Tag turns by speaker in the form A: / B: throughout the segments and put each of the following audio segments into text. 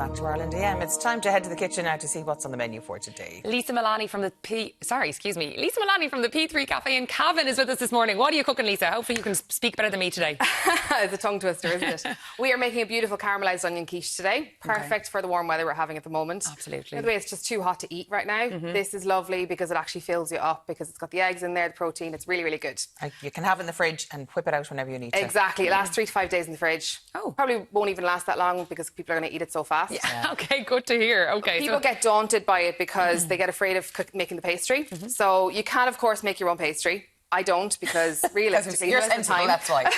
A: back to Ireland AM. It's time to head to the kitchen now to see what's on the menu for today.
B: Lisa Mullaney from the Lisa Mullaney from the P3 Cafe in Cavan is with us this morning. What are you cooking, Lisa? Hopefully you can speak better than me today.
C: It's a tongue twister, isn't it? We are making a beautiful caramelised onion quiche today. Perfect for the warm weather we're having at the moment.
B: Absolutely.
C: By the way, it's just too hot to eat right now. This is lovely because it actually fills you up because it's got the eggs in there, the protein. It's really, really good.
A: You can have it in the fridge and whip it out whenever you need to.
C: Exactly. It lasts 3 to 5 days in the fridge.
B: Oh.
C: Probably won't even last that long because people are going to eat it so fast.
B: Yeah. Okay, good to hear. Okay,
C: People get daunted by it because they get afraid of making the pastry. So you can, of course, make your own pastry. I don't because realistically,
A: you're sensible, that's why.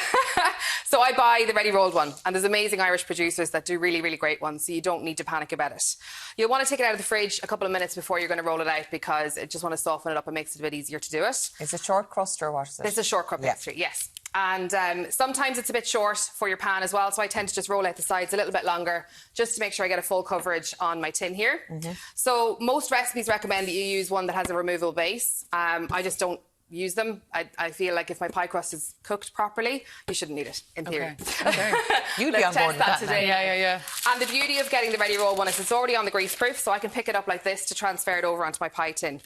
C: So I buy the ready rolled one, and there's amazing Irish producers that do really, really great ones, so you don't need to panic about it. You'll want to take it out of the fridge a couple of minutes before you're going to roll it out because it just want to soften it up and makes it a bit easier to do it.
A: Is it short crust or what is it?
C: It's a short crust pastry, yes. And sometimes it's a bit short for your pan as well, so I tend to just roll out the sides a little bit longer just to make sure I get a full coverage on my tin here. So most recipes recommend that you use one that has a removable base. I just don't use them. I feel like if my pie crust is cooked properly, you shouldn't need it, in theory.
A: Okay. You'd be on board with that
C: today.
B: Yeah.
C: And the beauty of getting the ready roll one is it's already on the grease proof, so I can pick it up like this to transfer it over onto my pie tin.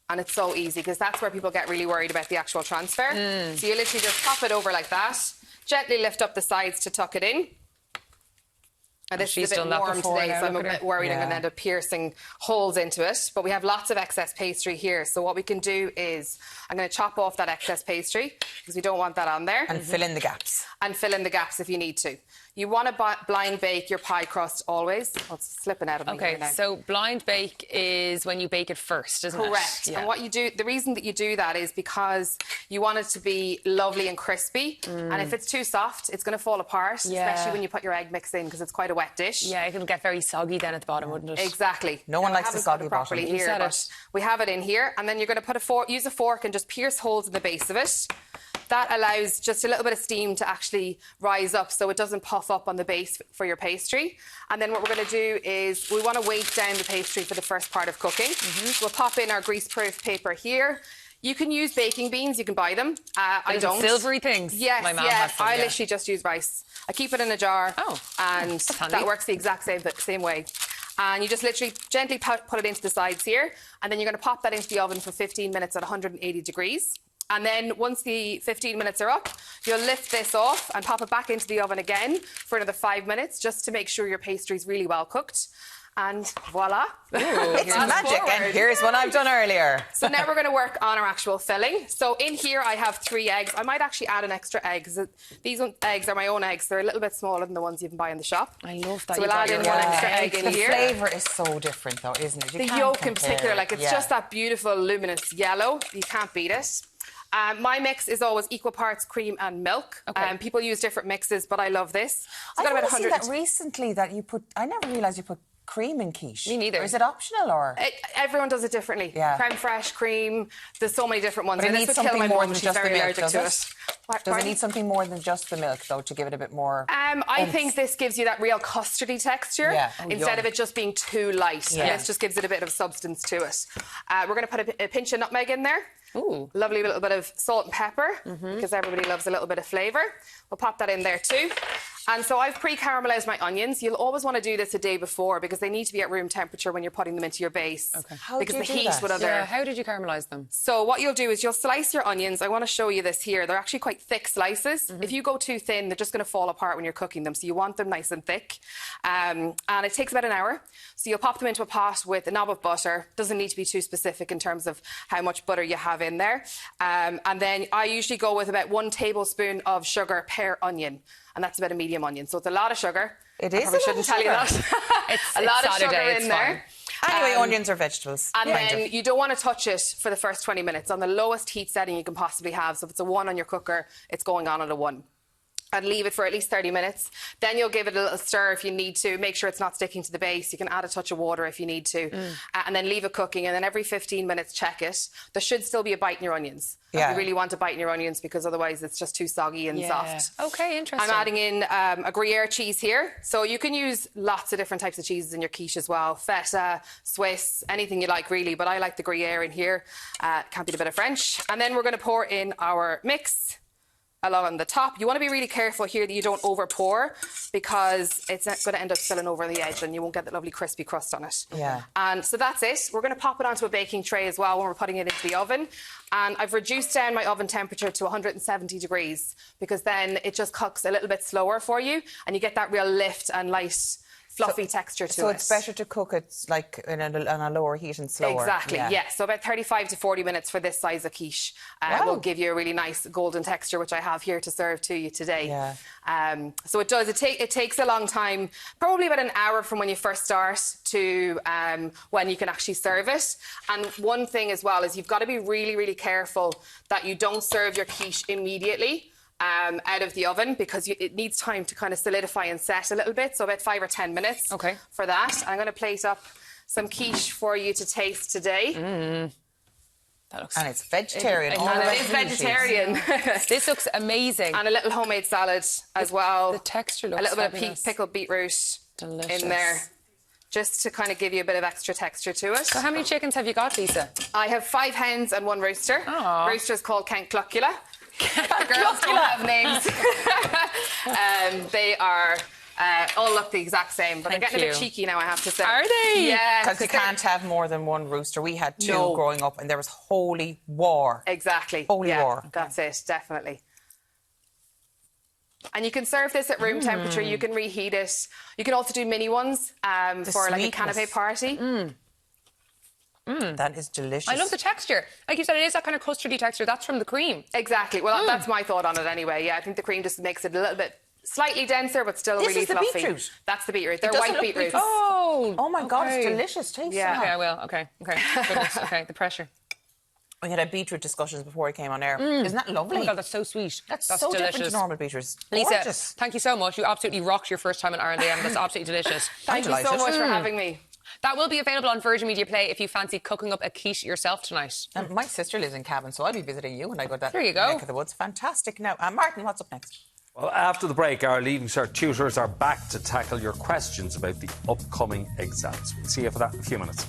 C: And it's so easy because that's where people get really worried about the actual transfer. So you literally just pop it over like that, gently lift up the sides to tuck it in. And this is a bit warm today, so I'm a bit worried I'm going to end up piercing holes into it. But we have lots of excess pastry here. So what we can do is I'm going to chop off that excess pastry because we don't want that on there.
A: And fill in the gaps. And
C: fill in the gaps if you need to. You want to blind bake your pie crust always. Oh, it's slipping out of me here now.
B: So blind bake is when you bake it first, isn't it?
C: Correct. And what you do, the reason that you do that is because you want it to be lovely and crispy. And if it's too soft, it's going to fall apart, especially when you put your egg mix in because it's quite a wet dish.
B: Yeah, it'll get very soggy then at the bottom, wouldn't it?
C: Exactly.
A: No one likes the soggy bottom.
C: Here, but we have it in here, and then you're going to use a fork and just pierce holes in the base of it. That allows just a little bit of steam to actually rise up so it doesn't puff up on the base for your pastry. And then what we're going to do is we want to weight down the pastry for the first part of cooking. We'll pop in our grease-proof paper here. You can use baking beans, you can buy them. I don't.
B: Silvery things.
C: Yes,
B: my mum has them,
C: I literally just use rice. I keep it in a jar, and that works the exact same way. And you just literally gently put it into the sides here, and then you're going to pop that into the oven for 15 minutes at 180 degrees. And then once the 15 minutes are up, you'll lift this off and pop it back into the oven again for another 5 minutes just to make sure your pastry's really well cooked. And voila.
A: It's magic. And here's what I've done earlier.
C: So now we're going to work on our actual filling. So in here I have 3 eggs. I might actually add an extra egg because these eggs are my own eggs. They're a little bit smaller than the ones you can buy in the shop.
B: I love that.
C: So we'll add in 1 extra egg in here.
A: The flavour is so different though, isn't it?
C: The yolk in particular, like it's just that beautiful luminous yellow. You can't beat it. My mix is always equal parts cream and milk. People use different mixes, but I love this.
A: I've only seen that recently that you put... I never realised you put cream in quiche.
B: Me neither.
A: Or is it optional or...?
C: Everyone does it differently. Creme fraiche, cream, there's so many different ones.
A: But it needs something more than just the milk, does it? Does it need something more than just the milk, though, to give it a bit more...
C: I think this gives you that real custardy texture instead of it just being too light. And this just gives it a bit of substance to it. We're going to put a pinch of nutmeg in there.
B: Ooh.
C: Lovely little bit of salt and pepper because everybody loves a little bit of flavour. We'll pop that in there too. And so I've pre-caramelised my onions. You'll always want to do this a day before because they need to be at room temperature when you're putting them into your base.
A: How
C: because
A: do you
C: the
A: do
C: heat
A: that?
C: would other...
B: How did you caramelise them?
C: So what you'll do is you'll slice your onions. I want to show you this here. They're actually quite thick slices. If you go too thin, they're just going to fall apart when you're cooking them. So you want them nice and thick. And it takes about an hour. So you'll pop them into a pot with a knob of butter. Doesn't need to be too specific in terms of how much butter you have in there. And then I usually go with about 1 tablespoon of sugar per onion. And that's about a medium onion. So it's a lot of sugar.
A: It is.
C: I shouldn't tell you that.
B: It's
C: a lot of
B: Saturday,
C: sugar in there.
A: Anyway, onions or vegetables.
C: And then you don't want to touch it for the first 20 minutes on the lowest heat setting you can possibly have. So if it's a 1 on your cooker, it's going on at a 1. And leave it for at least 30 minutes. Then you'll give it a little stir if you need to. Make sure it's not sticking to the base. You can add a touch of water if you need to. And then leave it cooking. And then every 15 minutes, check it. There should still be a bite in your onions. You really want a bite in your onions because otherwise it's just too soggy and soft.
B: Okay, interesting.
C: I'm adding in a Gruyere cheese here. So you can use lots of different types of cheeses in your quiche as well. Feta, Swiss, anything you like really. But I like the Gruyere in here. Can't beat a bit of French. And then we're going to pour in our mix. along the top. You want to be really careful here that you don't over pour, because it's going to end up spilling over the edge and you won't get that lovely crispy crust on it.
A: Yeah.
C: And so that's it. We're going to pop it onto a baking tray as well when we're putting it into the oven. And I've reduced down my oven temperature to 170 degrees, because then it just cooks a little bit slower for you and you get that real lift and light fluffy texture to it.
A: So it's better to cook it like on a lower heat and slower.
C: Exactly, yeah. So about 35 to 40 minutes for this size of quiche will give you a really nice golden texture, which I have here to serve to you today.
A: Yeah.
C: So it does. It takes a long time, probably about an hour from when you first start to when you can actually serve it. And one thing as well is you've got to be really, really careful that you don't serve your quiche immediately out of the oven, because it needs time to kind of solidify and set a little bit, so about 5 or 10 minutes for that. I'm going to plate up some quiche for you to taste today.
B: That looks...
A: And it's vegetarian.
C: And it is vegetarian.
B: This looks amazing.
C: And a little homemade salad as well.
B: The texture looks
C: a little
B: fabulous.
C: bit of pickled beetroot
B: Delicious.
C: in there, just to kind of give you a bit of extra texture to it.
B: So how many chickens have you got, Lisa?
C: I have 5 hens and 1 rooster.
B: Aww.
C: Rooster's called Count Cluckula. Girls don't have names. They are all look the exact same, but they're getting a bit cheeky now, I have to say.
B: Are they?
C: Yeah.
A: Because you can't have more than 1 rooster. We had 2 growing up and there was holy war.
C: Exactly.
A: Holy war.
C: That's it, definitely. And you can serve this at room temperature. You can reheat it. You can also do mini ones for like a canapé party.
A: That is delicious.
B: I love the texture. Like you said, it is that kind of custardy texture. That's from the cream.
C: Exactly. Well, that's my thought on it anyway. Yeah, I think the cream just makes it a little bit slightly denser, but still really
A: This is the
C: fluffy.
A: beetroot.
C: That's the beetroot. They're white beetroots.
A: Oh my God, it's delicious. Taste
C: Yeah.
B: Okay, I will. Okay. Goodness. Okay, the pressure.
A: We had beetroot discussions before I came on air. Isn't that lovely?
B: Oh my God, that's so sweet.
A: That's
B: so
A: delicious.
B: delicious.
A: Different to normal beetroots.
B: Lisa,
A: Gorgeous.
B: thank you so much. You absolutely rocked your first time in R&D, and that's absolutely delicious.
C: Thank you so much for having me.
B: That will be available on Virgin Media Play if you fancy cooking up a quiche yourself tonight.
A: And my sister lives in Cavan, so I'll be visiting you when I go to that
B: There you go.
A: neck of the woods. Fantastic. Now, Martin, what's up next?
D: Well, after the break, our Leaving Cert tutors are back to tackle your questions about the upcoming exams. We'll see you for that in a few minutes.